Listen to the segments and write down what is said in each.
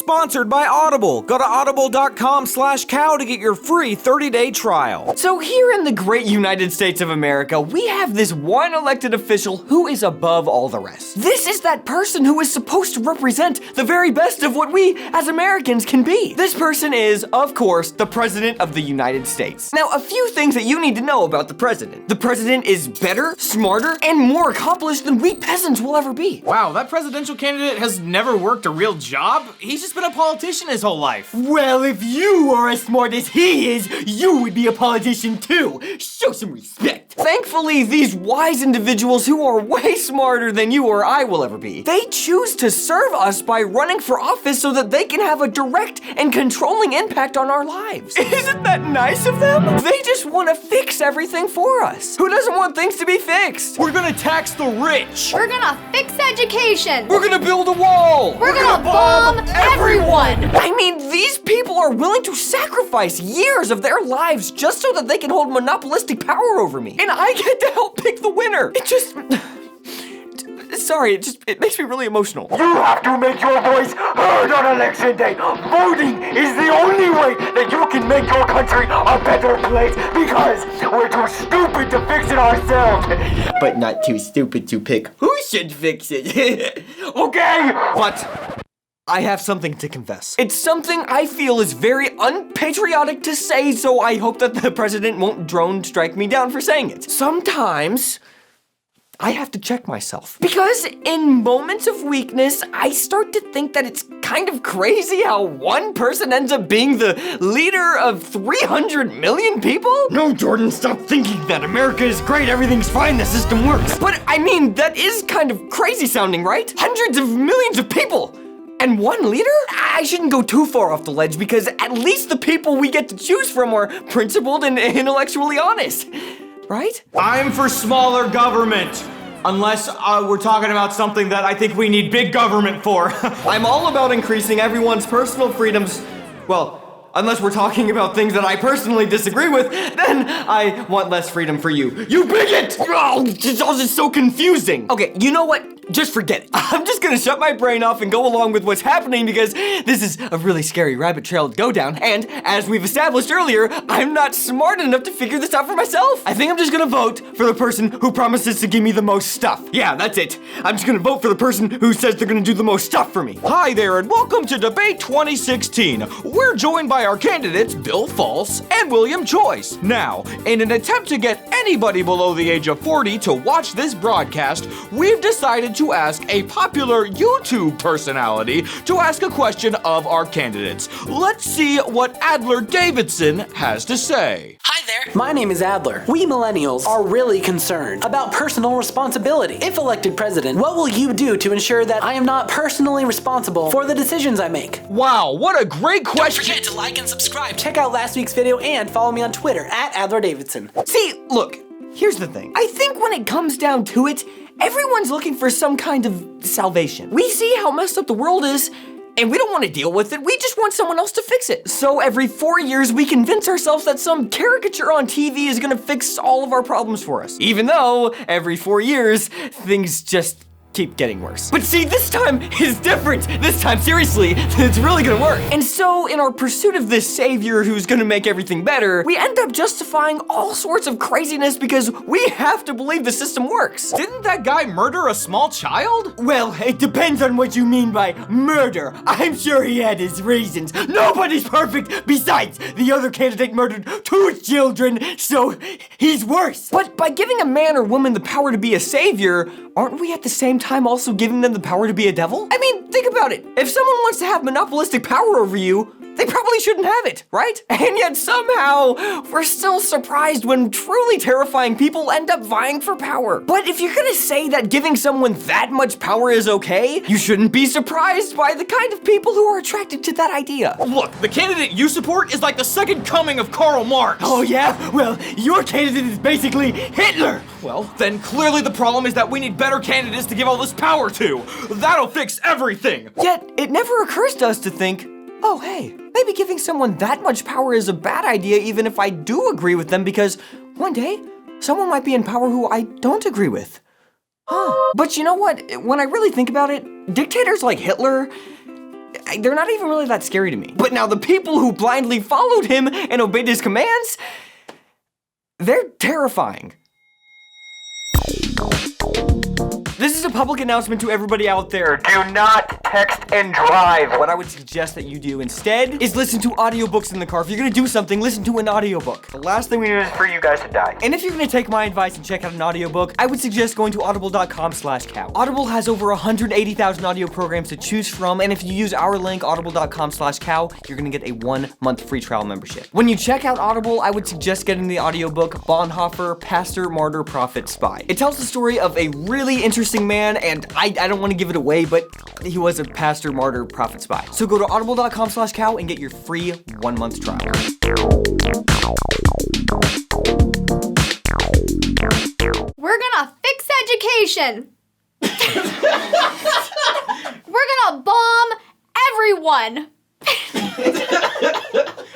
sponsored by Audible. Go to audible.com/cow to get your free 30-day trial. So here in the great United States of America, we have this one elected official who is above all the rest. This is that person who is supposed to represent the very best of what we as Americans can be. This person is, of course, the President of the United States. Now, a few things that you need to know about the President. The President is better, smarter, and more accomplished than we peasants will ever be. Wow, that presidential candidate has never worked a real job? He's just been a politician his whole life. Well, if you are as smart as he is, you would be a politician too. Show some respect. Thankfully, these wise individuals who are way smarter than you or I will ever be, they choose to serve us by running for office so that they can have a direct and controlling impact on our lives. Isn't that nice of them? They just want to fix everything for us. Who doesn't want things to be fixed? We're gonna tax the rich. We're gonna fix education. We're gonna build a wall. We're gonna bomb everyone. I mean, these people are willing to sacrifice years of their lives just so that they can hold monopolistic power over me. And I get to help pick the winner. Sorry, it makes me really emotional. You have to make your voice heard on election day. Voting is the only way that you can make your country a better place because we're too stupid to fix it ourselves. But not too stupid to pick who should fix it. Okay? But I have something to confess. It's something I feel is very unpatriotic to say, so I hope that the president won't drone strike me down for saying it. Sometimes I have to check myself. Because in moments of weakness, I start to think that it's kind of crazy how one person ends up being the leader of 300 million people? No, Jordan, stop thinking that. America is great, everything's fine, the system works. But I mean, that is kind of crazy sounding, right? Hundreds of millions of people! And one leader? I shouldn't go too far off the ledge because at least the people we get to choose from are principled and intellectually honest. Right? I'm for smaller government. Unless we're talking about something that I think we need big government for. I'm all about increasing everyone's personal freedoms. Well, unless we're talking about things that I personally disagree with, then I want less freedom for you. You bigot! Oh, it's all just so confusing. Okay, you know what? Just forget it. I'm just gonna shut my brain off and go along with what's happening because this is a really scary rabbit trail to go down. And as we've established earlier, I'm not smart enough to figure this out for myself. I think I'm just gonna vote for the person who promises to give me the most stuff. Yeah, that's it. I'm just gonna vote for the person who says they're gonna do the most stuff for me. Hi there, and welcome to Debate 2016. We're joined by our candidates, Bill False and William Choice. Now, in an attempt to get anybody below the age of 40 to watch this broadcast, we've decided to ask a popular YouTube personality to ask a question of our candidates. Let's see what Adler Davidson has to say. Hi there. My name is Adler. We millennials are really concerned about personal responsibility. If elected president, what will you do to ensure that I am not personally responsible for the decisions I make? Wow, what a great question. Don't forget to like and subscribe. Check out last week's video and follow me on Twitter at Adler Davidson. See, look, here's the thing. I think when it comes down to it, everyone's looking for some kind of salvation. We see how messed up the world is, and we don't want to deal with it. We just want someone else to fix it. So every 4 years, we convince ourselves that some caricature on TV is gonna fix all of our problems for us. Even though every 4 years, things just keep getting worse. But see, this time is different. This time, seriously, it's really gonna work. And so, in our pursuit of this savior who's gonna make everything better, we end up justifying all sorts of craziness because we have to believe the system works. Didn't that guy murder a small child? Well, it depends on what you mean by murder. I'm sure he had his reasons. Nobody's perfect. Besides, the other candidate murdered 2 children, so he's worse. But by giving a man or woman the power to be a savior, aren't we at the same time also giving them the power to be a devil? I mean, think about it. If someone wants to have monopolistic power over you, they probably shouldn't have it, right? And yet somehow, we're still surprised when truly terrifying people end up vying for power. But if you're gonna say that giving someone that much power is okay, you shouldn't be surprised by the kind of people who are attracted to that idea. Look, the candidate you support is like the second coming of Karl Marx. Oh yeah? Well, your candidate is basically Hitler. Well, then clearly the problem is that we need better candidates to give all this power to. That'll fix everything. Yet, it never occurs to us to think, oh hey, maybe giving someone that much power is a bad idea even if I do agree with them because one day, someone might be in power who I don't agree with. Huh. But you know what? When I really think about it, dictators like Hitler, they're not even really that scary to me. But now the people who blindly followed him and obeyed his commands, they're terrifying. This is a public announcement to everybody out there. Do not text and drive. What I would suggest that you do instead is listen to audiobooks in the car. If you're gonna do something, listen to an audiobook. The last thing we need is for you guys to die. And if you're gonna take my advice and check out an audiobook, I would suggest going to audible.com/cow. Audible has over 180,000 audio programs to choose from, and if you use our link, audible.com/cow, you're gonna get a 1-month free trial membership. When you check out Audible, I would suggest getting the audiobook Bonhoeffer, Pastor, Martyr, Prophet, Spy. It tells the story of a really interesting man, and I don't want to give it away, but he was a pastor, martyr, prophet, spy. So go to audible.com/cow and get your free 1-month trial. We're gonna fix education. We're gonna bomb everyone.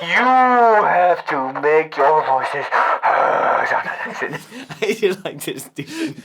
You have to make your voices heard on election. I did like this, dude.